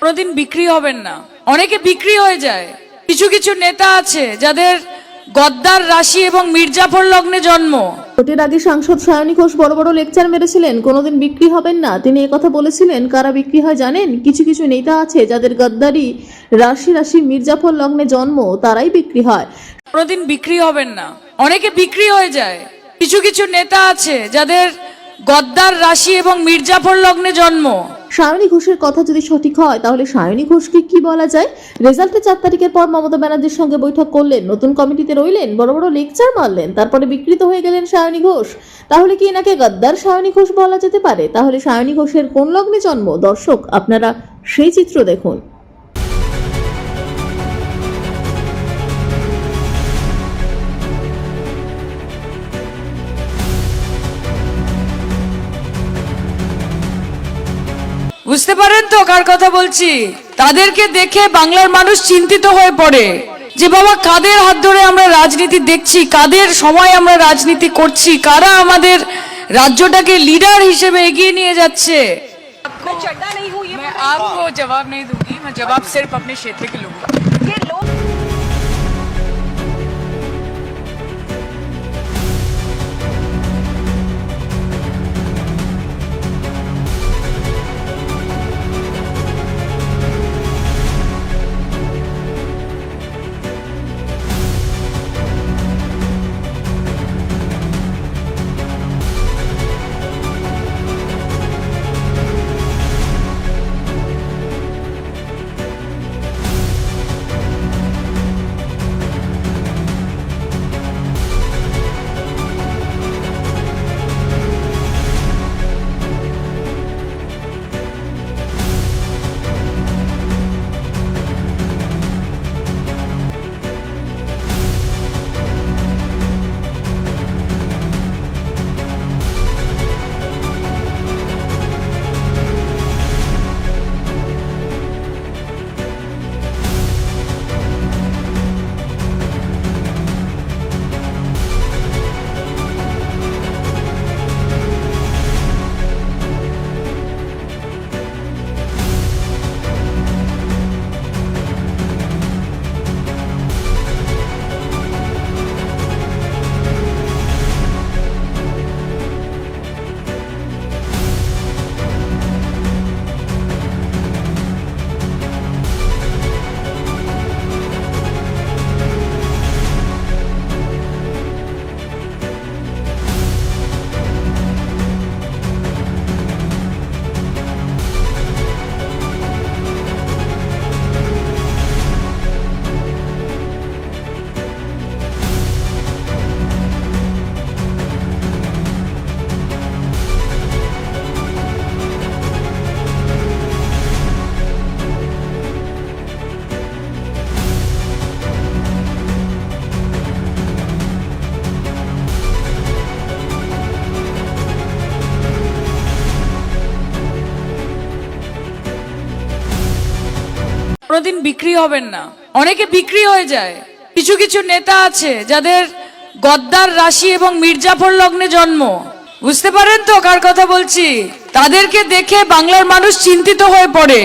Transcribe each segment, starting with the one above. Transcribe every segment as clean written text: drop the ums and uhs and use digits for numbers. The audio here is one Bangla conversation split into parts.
কোনোদিন বিক্রি হবেন না। অনেকে বিক্রি হয়ে যায়। কিছু কিছু নেতা আছে যাদের গদ্দার রাশি এবং মির্জাফর লগ্নে জন্ম। ভোটের আগে সাংসদ সায়নী ঘোষ বড় বড় লেকচার মেরেছিলেন, কোনোদিন বিক্রি হবেন না। তিনি একথা বলেছিলেন। কারা বিক্রি হয় জানেন? কিছু কিছু নেতা আছে যাদের গদ্দারি রাশি রাশি মির্জাফর লগ্নে জন্ম, তারাই বিক্রি হয়। কোনোদিন বিক্রি হবেন না। অনেকে বিক্রি হয়ে যায়। কিছু কিছু নেতা আছে যাদের গদ্দার রাশি এবং মির্জাফর লগ্নে জন্ম। সায়নী ঘোষের কথা যদি সঠিক হয় তাহলে সায়নী ঘোষকে কি বলা যায়? রেজাল্টের 4 তারিখের পর মমতা ব্যানার্জির সঙ্গে বৈঠক করলেন, নতুন কমিটিতে রইলেন, বড় বড় লেকচার মারলেন, তারপরে বিকৃত হয়ে গেলেন সায়নী ঘোষ। তাহলে কি এনাকে গদ্দার সায়নী ঘোষ বলা যেতে পারে? তাহলে সায়নী ঘোষের কোন লগ্নে জন্ম? দর্শক, আপনারা সেই চিত্র দেখুন। বুঝতে পারেন তো কার কথা বলছি? তাদেরকে দেখে বাংলার মানুষ চিন্তিত হয়ে পড়ে যে বাবা, কাদের হাত ধরে আমরা রাজনীতি দেখছি, কাদের সময় আমরা রাজনীতি করছি, কারা আমাদের রাজ্যটাকে লিডার হিসেবে এগিয়ে নিয়ে যাচ্ছে। मैं चड्डा नहीं हूँ, ये मैं आपको जवाब नहीं दूंगी, मैं जवाब सिर्फ अपने क्षेत्र के लोगों को। ये लोग কোনোদিন বিক্রি হবেন না। অনেকে বিক্রি হয়ে যায়। কিছু কিছু নেতা আছে যাদের গদ্দার রাশি এবং মির্জাফর লগ্নে জন্ম। বুঝতে পারেন তো কার কথা বলছি? তাদেরকে দেখে বাংলার মানুষ চিন্তিত হয়ে পড়ে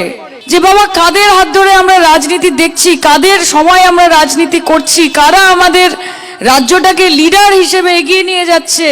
যে বাবা, কাদের হাত ধরে আমরা রাজনীতি দেখছি, কাদের সময় আমরা রাজনীতি করছি, কারা আমাদের রাজ্যটাকে লিডার হিসেবে এগিয়ে নিয়ে যাচ্ছে।